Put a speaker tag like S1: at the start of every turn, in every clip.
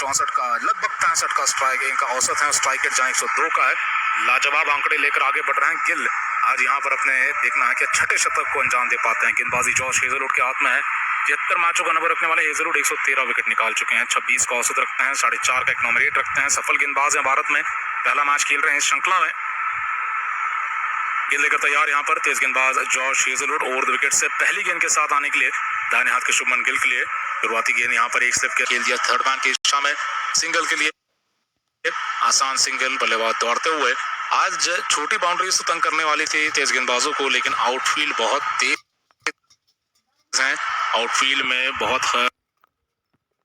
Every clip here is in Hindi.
S1: 64 का, लगभग 65 का स्ट्राइक इनका औसत है। स्ट्राइक रेट जहां 102 का है। लाजवाब आंकड़े लेकर आगे बढ़ रहे हैं गिल। आज यहाँ पर अपने देखना है कि छठे शतक को अंजाम दे पाते हैं। गेंदबाजी जॉश हेजलवुड के हाथ में है। 73 मैचों का नंबर रखने वाले हेजलवुड 113 विकेट निकाल चुके हैं। 26 का औसत रखते हैं, 4.5 का इकनॉमी रेट रखते हैं। सफल गेंदबाज है भारत में, पहला मैच खेल रहे हैं इस श्रृंखला में। गेंद लेकर तैयार यहाँ पर तेज गेंदबाज Josh Hazlewood over the wicket से पहली गेंद के साथ आने के लिए दाहिने हाथ के शुभमन गिल के लिए शुरुआती गेंद यहाँ पर एक स्लिप के खेल दिया थर्ड मैन की दिशा में सिंगल के लिए। आसान सिंगल, बल्लेबाज दौड़ते हुए। आज छोटी बाउंड्री से तंग करने वाली थी तेज गेंदबाजों को, लेकिन आउटफील्ड बहुत तेज है। आउटफील्ड में बहुत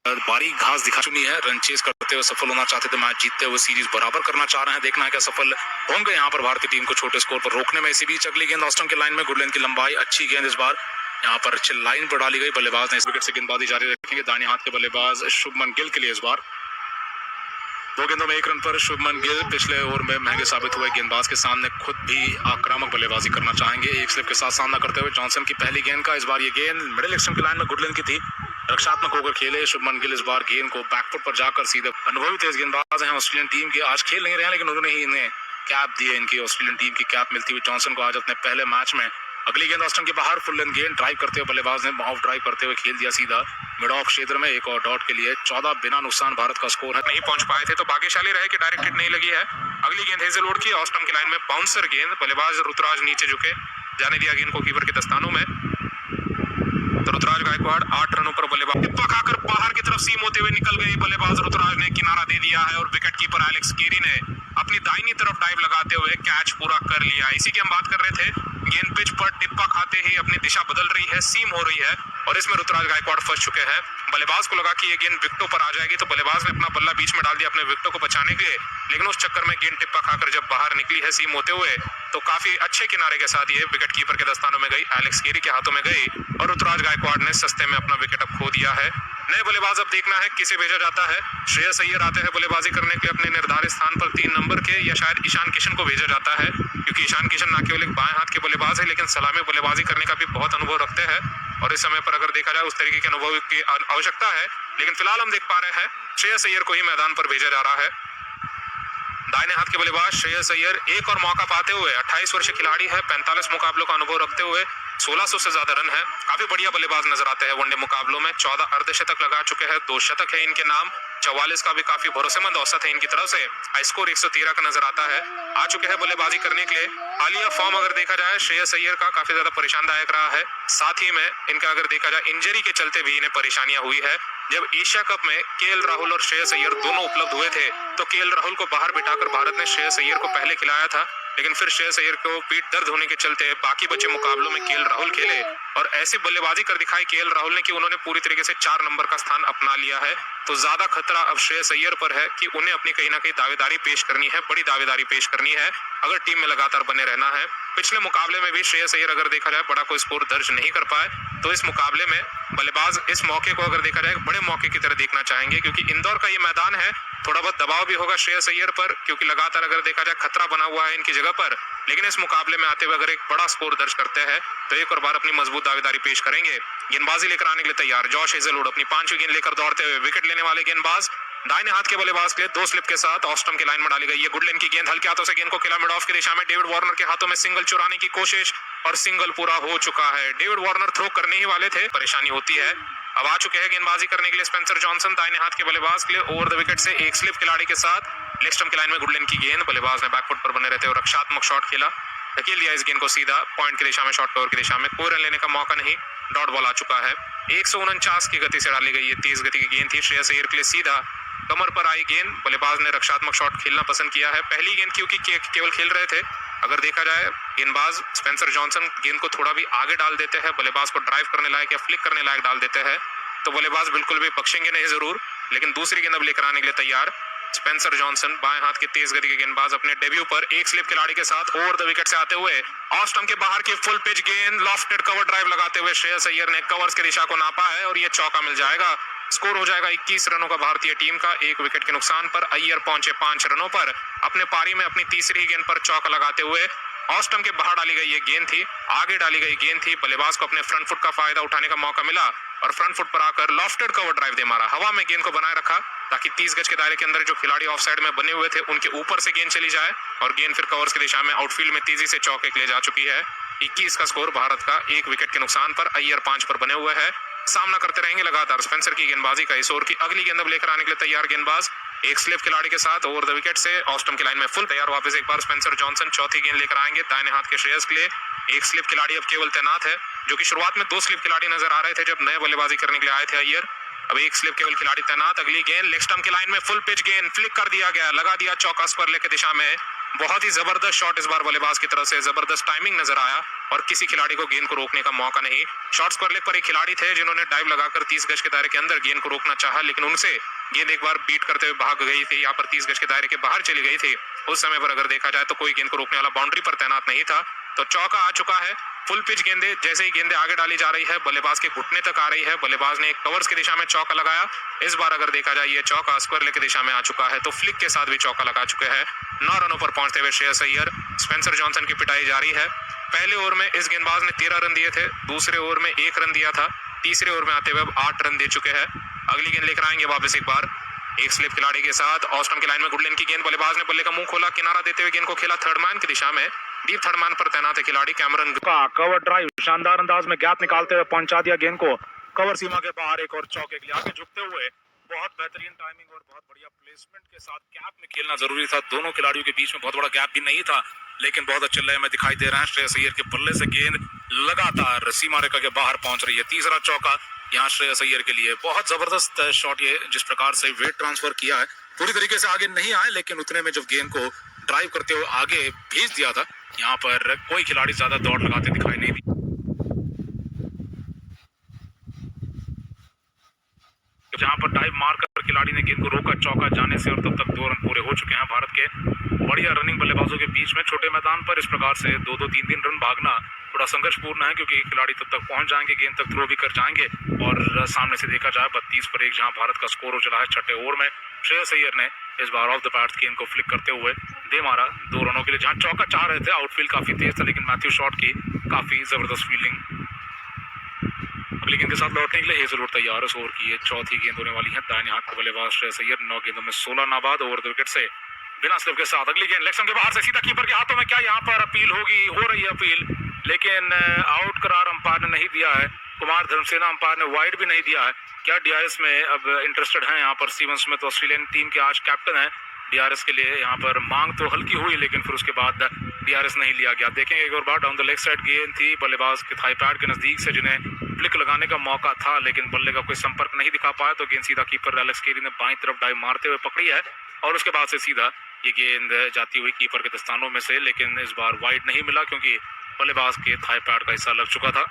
S1: बारीक घास दिखा चुकी है। रन चेज करते हुए सफल होना चाहते थे, मैच जीतते हुए सीरीज बराबर करना चाह रहे हैं। देखना है क्या सफल होंगे यहाँ पर भारतीय टीम को छोटे स्कोर पर रोकने में। इसी बीच अगली गेंद ऑस्टन के लाइन में, गुडलैंड की लंबाई अच्छी गेंद इस बार यहाँ पर अच्छी लाइन पर डाली गई। बल्लेबाज ने इस विकेट से गेंदबाजी जारी रखेंगे दाहिने हाथ के बल्लेबाज शुभमन गिल के लिए। इस बार 2 गेंदों में 1 रन पर शुभमन गिल पिछले ओवर में महंगे साबित हुए। गेंदबाज के सामने खुद भी आक्रामक बल्लेबाजी करना चाहेंगे। एक स्लिप के साथ सामना करते हुए जॉनसन की पहली गेंद का। इस बार ये गेंद मिडिल एक्शन की लाइन में गुडलैंड की थी, रक्षात्मक होकर खेले शुभमन गिल। इस बार गेंद को बैकफुट पर जाकर सीधे, अनुभवी तेज गेंदबाज हैं ऑस्ट्रेलियन टीम के, आज खेल नहीं रहे हैं लेकिन उन्होंने ही इन्हें कैप दी है। इनकी ऑस्ट्रेलियन टीम की कैप मिलती हुई जॉनसन को आज अपने पहले मैच में। अगली गेंद ऑस्टन के बाहर, फुल लेंथ गेंद ड्राइव करते हुए बल्लेबाज ने ऑफ ड्राइव करते हुए खेल दिया सीधा मिड ऑफ क्षेत्र में। एक और डॉट के लिए 14 बिना नुकसान भारत का स्कोर है। नहीं पहुंच पाए थे तो भाग्यशाली रहे कि डायरेक्ट हिट नहीं लगी है। अगली गेंद हेजलवुड की, ऑस्टन की लाइन में बाउंसर गेंद, बल्लेबाज ऋतुराज नीचे झुके, जाने दिया गेंद को कीपर के दस्तानों में। तो ऋतुराज गायकवाड़ 8 रनों पर बल्लेबाज टिप्पा खाकर बाहर की तरफ सीम होते हुए निकल गई। बल्लेबाज ऋतुराज ने किनारा दे दिया है और विकेट कीपर एलेक्स केरी ने अपनी दाहिनी तरफ डाइव लगाते हुए कैच पूरा कर लिया। इसी की हम बात कर रहे थे। गेंद पिच पर टिप्पा खाते ही अपनी दिशा बदल रही है, सीम हो रही है और इसमें ऋतुराज गायकवाड़ फंस चुके हैं। बल्लेबाज को लगा कि ये गेंद विकेटों पर आ जाएगी तो बल्लेबाज ने अपना बल्ला बीच में डाल दिया अपने विकेटों को बचाने के लिए, लेकिन उस चक्कर में गेंद टिप्पा खाकर जब बाहर निकली है सीम होते हुए तो काफी अच्छे किनारे के साथ ये विकेट कीपर के दस्तानों में गई, एलेक्स केरी के हाथों में गई और ऋतुराज गायकवाड़ ने सस्ते में अपना विकेट अब खो दिया है। नए बल्लेबाज अब देखना है किसे भेजा जाता है। श्रेयस अय्यर आते हैं बल्लेबाजी करने के लिए अपने निर्धारित स्थान पर 3 नंबर के, या शायद ईशान किशन को भेजा जाता है, क्योंकि ईशान किशन न केवल एक बाएं हाथ के बल्लेबाज है लेकिन सलामी बल्लेबाजी करने का भी बहुत अनुभव रखते हैं और इस समय पर अगर देखा जाए उस तरीके के अनुभव की आवश्यकता है। लेकिन फिलहाल हम देख पा रहे हैं श्रेयस अय्यर को ही मैदान पर भेजा जा रहा है। दाहिने हाथ के बल्लेबाज श्रेयस अय्यर एक और मौका पाते हुए 28 वर्षीय खिलाड़ी है, 45 मुकाबलों का अनुभव रखते हुए 1600 से ज्यादा रन है। काफी बढ़िया बल्लेबाज नजर आते हैं वनडे मुकाबलों में। 14 अर्धशतक लगा चुके हैं, 2 शतक है इनके नाम। 44 का भी काफी भरोसेमंद औसत है इनकी तरफ से। स्कोर 113 का नजर आता है। आ चुके हैं बल्लेबाजी करने के लिए। हालिया फॉर्म अगर देखा जाए श्रेयस अय्यर का काफी ज्यादा परेशानदायक रहा है। साथ ही में इनका अगर देखा जाए इंजरी के चलते भी इन्हें परेशानियां हुई है। जब एशिया कप में केएल राहुल और श्रेयस अय्यर दोनों उपलब्ध हुए थे तो केएल राहुल को बाहर बिठाकर भारत ने श्रेयस अय्यर को पहले खिलाया था, लेकिन फिर श्रेयस अय्यर को पीठ दर्द होने के चलते बाकी बचे मुकाबलों में केएल राहुल खेले और ऐसी बल्लेबाजी कर दिखाई केएल राहुल ने कि उन्होंने पूरी तरीके से 4 नंबर का स्थान अपना लिया है। तो ज्यादा खतरा अब श्रेयस अय्यर पर है कि उन्हें अपनी कहीं ना कहीं दावेदारी पेश करनी है, बड़ी दावेदारी पेश करनी है अगर टीम में लगातार बने रहना है। पिछले मुकाबले में भी श्रेयस अय्यर अगर देखा जाए बड़ा कोई स्कोर दर्ज नहीं कर पाए, तो इस मुकाबले में बल्लेबाज इस मौके को अगर देखा जाए बड़े मौके की तरह देखना चाहेंगे, क्योंकि इंदौर का ये मैदान है। थोड़ा बहुत दबाव भी होगा श्रेयस अय्यर पर, क्योंकि लगातार अगर देखा जाए खतरा बना हुआ है इनकी जगह पर, लेकिन इस मुकाबले में आते हुए अगर एक बड़ा स्कोर दर्ज करते हैं तो एक और बार अपनी मजबूत दावेदारी पेश करेंगे। गेंदबाजी लेकर आने के लिए तैयार जॉश हेजलवुड, अपनी 5वीं गेंद लेकर दौड़ते हुए विकेट लेने वाले गेंदबाज दाहिने हाथ के बल्लेबाज के लिए 2 स्लिप के साथ ऑस्टम के लाइन में डाली गई है। गुडलैंड की गेंद हल्के हाथों से गेंद को खेला मिड ऑफ की दिशा में, डेविड वार्नर के हाथों में सिंगल चुराने की कोशिश और सिंगल पूरा हो चुका है। डेविड वार्नर थ्रो करने ही वाले थे, परेशानी होती है। अब आ चुके हैं गेंदबाजी करने के लिए स्पेंसर जॉनसन दाहिने हाथ के बल्लेबाज के लिए ओवर द विकेट से एक स्लिप खिलाड़ी के साथ। लेग स्टंप की लाइन में गुडलैंड की गेंद, बल्लेबाज ने बैकफुट पर बने रहते हुए रक्षात्मक शॉट खेला, धकेल दिया इस गेंद को सीधा पॉइंट की दिशा में, शॉर्ट कवर की दिशा में। कोई रन लेने का मौका नहीं, डॉट बॉल आ चुका है। 149 की गति से डाली गई ये तेज गति की गेंद थी श्रेयस अय्यर के लिए। सीधा कमर पर आई गेंद, बल्लेबाज ने रक्षात्मक शॉट खेलना पसंद किया है। पहली गेंद क्योंकि केवल खेल रहे थे, अगर देखा जाए गेंदबाज स्पेंसर जॉनसन गेंद को थोड़ा भी आगे डाल देते हैं, बल्लेबाज को ड्राइव करने लायक या फ्लिक करने लायक डाल देते हैं, तो बल्लेबाज बिल्कुल भी बख्शेंगे नहीं जरूर। लेकिन दूसरी गेंद अब लेकर आने के लिए तैयार स्पेंसर जॉनसन, बाएं हाथ के तेज गति के गेंदबाज, अपने डेब्यू पर एक स्लिप खिलाड़ी के साथ ओवर द विकेट से आते हुए ऑफ स्टंप के बाहर की फुल पिच गेंद, लॉफ्टेड कवर ड्राइव लगाते हुए श्रेयस अय्यर ने कवर्स की दिशा को नापा है और ये चौका मिल जाएगा। स्कोर हो जाएगा 21 रनों का भारतीय टीम का, 1 विकेट के नुकसान पर। अय्यर पहुंचे 5 रनों पर। अपने पारी में अपनी तीसरी गेंद पर चौका लगाते हुए ऑफ स्टंप के बाहर डाली गई ये गेंद थी, आगे डाली गई गेंद थी, बल्लेबाज को अपने फ्रंट फुट का फायदा उठाने का मौका मिला और फ्रंट फुट पर आकर लॉफ्टेड कवर ड्राइव दे मारा, हवा में गेंद को बनाए रखा ताकि 30 गज के दायरे के अंदर जो खिलाड़ी ऑफ साइड में बने हुए थे उनके ऊपर से गेंद चली जाए और गेंद फिर कवर्स की दिशा में आउटफील्ड में तेजी से चौके के लिए जा चुकी है। 21 का स्कोर भारत का, 1 विकेट के नुकसान पर। अय्यर 5 पर बने हुए हैं, सामना करते रहेंगे लगातार स्पेंसर की गेंदबाजी का। इस ओवर की अगली गेंद अब लेकर आने के लिए तैयार गेंदबाज, एक स्लिप खिलाड़ी के साथ ओवर द विकेट से ऑस्टम की लाइन में फुल तैयार। वापस एक बार स्पेंसर जॉनसन चौथी गेंद लेकर आएंगे दाहिने हाथ के श्रेयस के लिए। एक स्लिप खिलाड़ी अब केवल तैनात है, जो कि शुरुआत में 2 स्लिप खिलाड़ी नजर आ रहे थे जब नए बल्लेबाजी करने के लिए आए थे अय्यर। अब एक स्लिप केवल खिलाड़ी तैनात। अगली गेंद लेग स्टंप की लाइन में फुल पिच गेंद फ्लिक कर दिया गया, लगा दिया चौका स्क्वायर लेग की दिशा में। बहुत ही जबरदस्त शॉट इस बार बल्लेबाज की तरफ से, जबरदस्त टाइमिंग नजर आया और किसी खिलाड़ी को गेंद को रोकने का मौका नहीं। शॉर्ट स्क्वायर लेग पर एक खिलाड़ी थे जिन्होंने डाइव लगाकर 30 गज के दायरे के अंदर गेंद को रोकना चाहा, लेकिन उनसे गेंद एक बार बीट करते हुए भाग गई थी, यहाँ पर 30 गज के दायरे के बाहर चली गई थी। उस समय पर अगर देखा जाए तो कोई गेंद को रोकने वाला बाउंड्री पर तैनात नहीं था। तो चौका आ चुका है। फुल पिच गेंदे, जैसे ही गेंदे आगे डाली जा रही है बल्लेबाज के घुटने तक आ रही है। बल्लेबाज ने एक कवर्स की दिशा में चौका लगाया। इस बार अगर देखा जाए ये चौका स्क्वायर लेग की दिशा में आ चुका है, तो फ्लिक के साथ भी चौका लगा चुके हैं। 9 रनों पर पहुंचते हुए श्रेयस अय्यर। स्पेंसर जॉनसन की पिटाई जारी है। पहले ओवर में इस गेंदबाज ने 13 रन दिए थे, दूसरे ओवर में 1 रन दिया था, तीसरे ओवर में आते हुए अब 8 रन दे चुके हैं। अगली गेंद लेकर आएंगे वापस एक बार, एक स्लिप खिलाड़ी के साथ ऑस्टम की लाइन में गुडलेन की गेंद। बल्लेबाज ने बल्ले का मुंह खोला, किनारा देते हुए गेंद को खेला थर्ड मैन की दिशा में। डीप थर्ड मैन पर तैनात है खिलाड़ी कैमरन का। कवर ड्राइव शानदार अंदाज में गैप निकालते हुए पहुंचा दिया गेंद को कवर सीमा के बाहर, एक और चौके के लिए आगे झुकते हुए। बहुत बेहतरीन टाइमिंग और बहुत बढ़िया प्लेसमेंट के साथ गैप में खेलना जरूरी था। दोनों खिलाड़ियों के बीच में बहुत बड़ा गैप भी नहीं था, लेकिन बहुत अच्छे लय में दिखाई दे रहे हैं। श्रेयस अय्यर के बल्ले से गेंद लगातार सीमा रेखा के बाहर पहुंच रही है। तीसरा चौका यहाँ श्रेयस अय्यर के लिए। बहुत जबरदस्त शॉट ये, जिस प्रकार से वेट ट्रांसफर किया है, पूरी तरीके से आगे नहीं आए, लेकिन उतने में जब गेंद को ड्राइव करते हुए आगे भेज दिया था, यहाँ पर कोई खिलाड़ी ज्यादा दौड़ लगाते दिखाई नहीं दी। जहां पर डाइव मारकर खिलाड़ी ने गेंद को रोका चौका जाने से, और तब तक 2 रन पूरे हो चुके हैं भारत के। बढ़िया रनिंग बल्लेबाजों के बीच में छोटे मैदान पर इस प्रकार से 2-2, 3-3 रन भागना थोड़ा संघर्षपूर्ण है, क्योंकि खिलाड़ी तब तक पहुंच जाएंगे, गेंद तक थ्रो भी कर जाएंगे। और सामने से देखा जाए 32 पर 1 जहां भारत का स्कोर हो चला है छठे ओवर में। श्रेयस अय्यर ने इस बार ऑफ द पैड गेंद को फ्लिक करते हुए दे मारा 2 रनों के लिए। जहां चौका चाह रहे थे, आउटफील्ड काफी तेज था, लेकिन मैथ्यू शॉट की काफी जबरदस्त फील्डिंग। अगली गेंद के साथ लौटने के लिए हेजलवुड तैयार है। इस ओवर की ये चौथी गेंद होने वाली है। दाहिने हाथ के बल्लेबाज श्रेयस अय्यर 9 गेंदों में 16 नाबाद ओवर द विकेट से बिना स्लिप के साथ। अगली गेंद लेग स्टंप के बाहर से सीधा कीपर के हाथों में। क्या यहाँ पर अपील होगी? हो रही है अपील, लेकिन आउट करार अंपायर ने नहीं दिया है। कुमार धर्मसेना अंपायर ने वाइड भी नहीं दिया है। क्या डीआरएस में अब इंटरेस्टेड है यहाँ पर स्टीवन स्मिथ, ऑस्ट्रेलियन टीम के आज कैप्टन है। डीआरएस के लिए यहाँ पर मांग तो हल्की हुई, लेकिन फिर उसके बाद डीआरएस नहीं लिया गया। देखेंगे एक और बार, डाउन द लेग साइड गेंद थी बल्लेबाज के थाई पैड के नजदीक से, जिन्हें फ्लिक लगाने का मौका था, लेकिन बल्ले का कोई संपर्क नहीं दिखा पाया, तो गेंद सीधा कीपर एलेक्स केरी ने बाईं तरफ डाइव मारते हुए पकड़ी है। और उसके बाद से सीधा ये गेंद जाती हुई कीपर के दस्तानों में से, लेकिन इस बार वाइड नहीं मिला क्योंकि बल्लेबाज के थाई पैड का हिस्सा लग चुका था।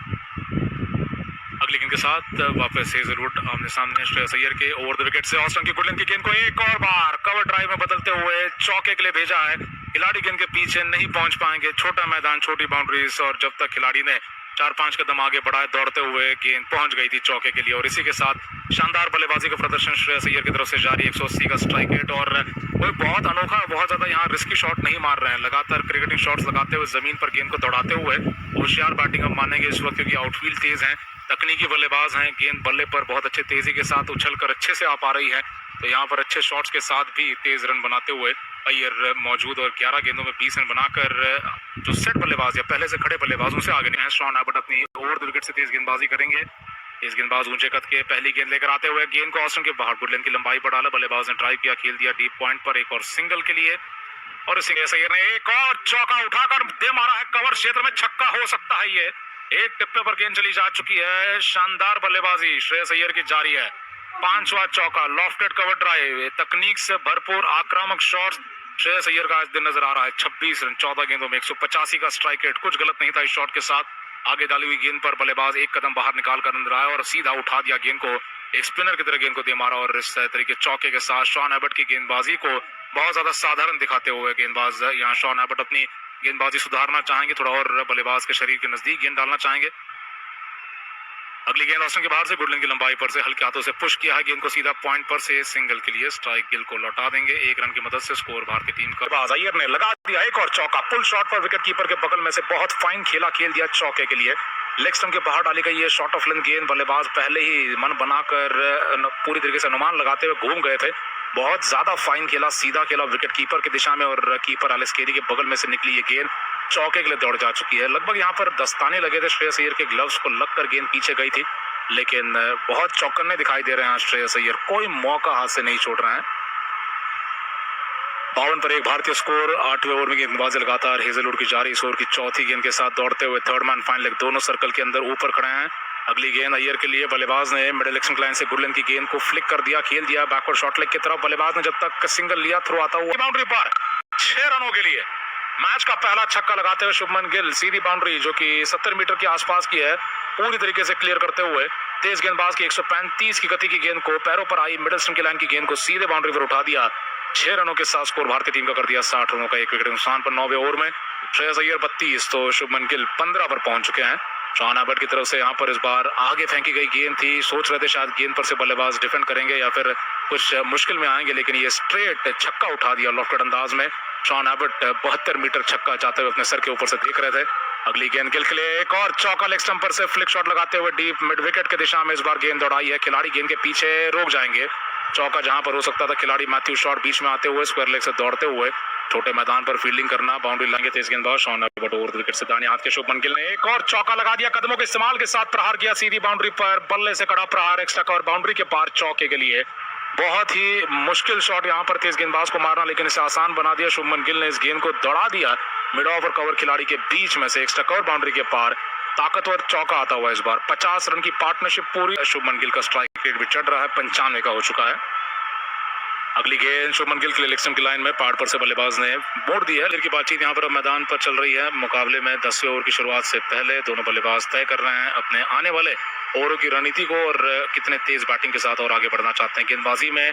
S1: अगली गेंद के साथ वापस हेजलवुड आमने सामने श्रेयस अय्यर के। ओवर द विकेट से ऑस्टन की गुडलैंड की गेंद को एक और बार कवर ड्राइव में बदलते हुए चौके के लिए भेजा है। खिलाड़ी गेंद के पीछे नहीं पहुंच पाएंगे, छोटा मैदान, छोटी बाउंड्रीज, और जब तक खिलाड़ी ने 4-5 कदम आगे बढ़ाए दौड़ते हुए गेंद पहुंच गई थी चौके के लिए। और इसी के साथ शानदार बल्लेबाजी का प्रदर्शन श्रेयस अय्यर की तरफ से जारी। 180 का स्ट्राइक रेट, और कोई बहुत अनोखा, बहुत ज्यादा यहाँ रिस्की शॉट नहीं मार रहे हैं। लगातार क्रिकेटिंग शॉट्स लगाते हुए जमीन पर गेंद को दौड़ाते हुए होशियार बैटिंग हम मानेंगे इस वक्त, क्योंकि आउटफील्ड तेज है, तकनीकी बल्लेबाज हैं। गेंद बल्ले पर बहुत अच्छे तेजी के साथ उछलकर अच्छे से आ पा रही है, तो यहाँ पर अच्छे शॉट्स के साथ भी तेज रन बनाते हुए अय्यर मौजूद। और 11 गेंदों में 20 रन बनाकर जो सेट बल्लेबाज या पहले से खड़े बल्लेबाजों से आगे नहीं है। शॉन एबट अपनी ओवर द विकेट से तेज गेंदबाजी करेंगे। इस गेंदबाज ऊंचे कद के पहली गेंद लेकर आते हुए गेंद को ऑस्टन के बाहर गुडलैंड की लंबाई पर डाला। बल्लेबाज ने ड्राइव किया, खेल दिया डीप पॉइंट पर, एक और सिंगल के लिए। और श्रेयस अय्यर ने एक और चौका उठाकर दे मारा है कवर क्षेत्र में। छक्का हो सकता है ये। एक टिप्पे पर गेंद चली जा चुकी है। शानदार बल्लेबाजी श्रेयस अय्यर की जारी है। 5वां चौका, लॉफ्टेड कवर ड्राइव, तकनीक से भरपूर आक्रामक शॉट्स श्रेयस अय्यर का आज दिन नजर आ रहा है। 26 रन 14 गेंदों में 185 का स्ट्राइक रेट। कुछ गलत नहीं था इस शॉट के साथ। आगे डाली हुई गेंद पर बल्लेबाज एक कदम बाहर निकाल कर अंदर आया और सीधा उठा दिया गेंद को, एक स्पिनर की तरह गेंद को दे मारा। और इस तरीके चौके के साथ शॉन एबट की गेंदबाजी को बहुत ज्यादा साधारण दिखाते हुए गेंदबाज यहाँ शॉन एबट अपनी गेंदबाजी सुधारना चाहेंगे, थोड़ा और बल्लेबाज के शरीर के नजदीक गेंद डालना चाहेंगे। अगली गेंद ऑस्टन के बाहर से गुडलैंड की लंबाई पर से हल्के हाथों से पुश किया है गेंद को सीधा पॉइंट पर से सिंगल के लिए। स्ट्राइक गिल को लौटा देंगे। 1 रन की मदद से स्कोर भारतीय टीम का। अय्यर ने लगा दिया एक और चौका, पुल शॉट पर विकेट कीपर के बगल में से बहुत फाइन खेल दिया चौके के लिए। लेग स्टंप के बाहर डाली गई ये शॉट ऑफ लेंथ गेंद। बल्लेबाज पहले ही मन बनाकर पूरी तरीके से अनुमान लगाते हुए घूम गए थे। बहुत ज्यादा फाइन खेला, सीधा खेला विकेट कीपर की दिशा में और कीपर एलिस केरी के बगल में से निकली ये गेंद चौके के लिए दौड़ जा चुकी है। लगभग यहाँ पर दस्ताने लगे थे श्रेयस अय्यर के ग्लव्स को लगकर गेंद पीछे गई थी, लेकिन बहुत चौकन्ने दिखाई दे रहे हैं श्रेयस अय्यर, कोई मौका हाथ से नहीं छोड़ रहे हैं। 52 पर 1 भारतीय स्कोर। 8वें ओवर में गेंदबाजी लगातार हेजलवुड की जारी। इस ओवर की चौथी गेंद के साथ दौड़ते हुए थर्ड मैन फाइनल लेग दोनों सर्कल के अंदर ऊपर खड़े हैं। अगली गेंद अय्यर के लिए। बल्लेबाज ने मिडिल एक्शन लाइन से गुरलेन की गेंद को फ्लिक कर दिया, खेल दिया बैकवर्ड शॉर्ट लेग की तरफ। बल्लेबाज ने जब तक सिंगल लिया, थ्रो आता हुआ बाउंड्री पर 6 रनों के लिए मैच का पहला छक्का लगाते हुए शुभमन गिल सीधी बाउंड्री जो कि 70 मीटर के आसपास की है पूरी तरीके से क्लियर करते हुए तेज गेंदबाज की 135 की गति की गेंद को पैरों पर आई मिडिल स्टंप की लाइन की गेंद को सीधे बाउंड्री पर उठा दिया। 6 रनों के साथ स्कोर भारतीय टीम का कर दिया 60 रनों का। 1 विकेट नुकसान पर 9वें ओवर में श्रेयस अय्यर 32 तो शुभमन गिल 15 पर पहुंच चुके हैं। शॉन एबट की तरफ से यहाँ पर इस बार आगे फेंकी गई गेंद थी, सोच रहे थे शायद गेंद पर से बल्लेबाज डिफेंड करेंगे या फिर कुछ मुश्किल में आएंगे, लेकिन ये स्ट्रेट छक्का उठा दिया लॉफ्टेड अंदाज में। शॉन एबट 72 मीटर छक्का चाहते हुए अपने सर के ऊपर से देख रहे थे। अगली गेंद गिल के लिए एक और चौका लेग स्टंप पर से फ्लिक शॉट लगाते हुए डीप मिड विकेट की दिशा में इस बार गेंद दौड़ाई है। खिलाड़ी गेंद के पीछे रुक जाएंगे, चौका जहां पर हो सकता था खिलाड़ी मैथ्यू शॉट बीच में आते हुए स्क्वायर लेग से दौड़ते हुए छोटे मैदान पर फील्डिंग करना, बाउंड्री लाएंगे तेज गेंदबाज Shaun Abbott. Over the wicket से दाहिने हाथ के शुभमन गिल ने एक और चौका लगा दिया, कदमों के इस्तेमाल के साथ प्रहार किया सीधी बाउंड्री पर, बल्ले से कड़ा प्रहार एक्स्ट्रा कवर बाउंड्री के पार चौके के लिए। बहुत ही मुश्किल शॉट यहाँ पर तेज गेंदबाज को मारना, लेकिन इसे आसान बना दिया शुभमन गिल ने। इस गेंद को दौड़ा दिया मिड ऑफ और कवर खिलाड़ी के बीच में से एक्स्ट्रा कवर बाउंड्री के पार, ताकतवर चौका आता हुआ इस बार। 50 रन की पार्टनरशिप पूरी। शुभमन गिल का स्ट्राइक रेट भी चढ़ रहा है, 95 का हो चुका है। अगली गेंद शुभमन गिल के लिए लेग स्टंप की लाइन में पार्ट पर से बल्लेबाज ने मोड़ दी है। की बातचीत यहाँ पर मैदान पर चल रही है। मुकाबले में 10वें ओवर की शुरुआत से पहले दोनों बल्लेबाज तय कर रहे हैं अपने आने वाले ओवरों की रणनीति को और कितने तेज बैटिंग के साथ और आगे बढ़ना चाहते हैं। गेंदबाजी में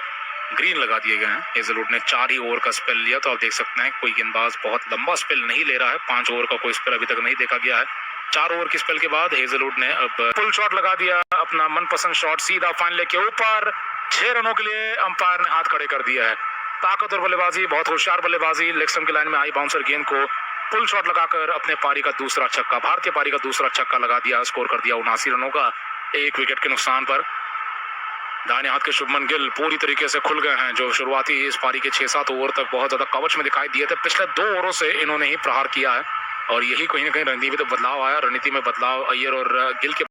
S1: ग्रीन लगा दिए गए हैं। हेजलवुड ने 4 ही ओवर का स्पेल लिया, तो आप देख सकते हैं कोई गेंदबाज बहुत लंबा स्पेल नहीं ले रहा है। 5 ओवर का कोई स्पेल अभी तक नहीं देखा गया है। 4 ओवर की स्पेल के बाद हेजलवुड ने अब फुल शॉट लगा दिया, अपना मनपसंद शॉट सीधा फाइन लेग के ऊपर। 6 रनों के लिए अंपायर ने हाथ खड़े कर दिया है। ताकतवर बल्लेबाजी, बहुत होशियार बल्लेबाजी। लेग स्टंप की लाइन में आई बाउंसर गेंद को फुल शॉट लगाकर अपने पारी का दूसरा छक्का, भारतीय पारी का दूसरा छक्का लगा दिया। स्कोर कर दिया 79 रनों का 1 विकेट के नुकसान पर। दाहिने हाथ के शुभमन गिल पूरी तरीके से खुल गए हैं, जो शुरुआती इस पारी के 6-7 ओवर तक बहुत ज्यादा कवच में दिखाई दिए थे। पिछले 2 ओवरों से इन्होंने ही प्रहार किया है और यही कहीं ना कहीं रणनीति में बदलाव आया। रणनीति में बदलाव अय्यर और गिल के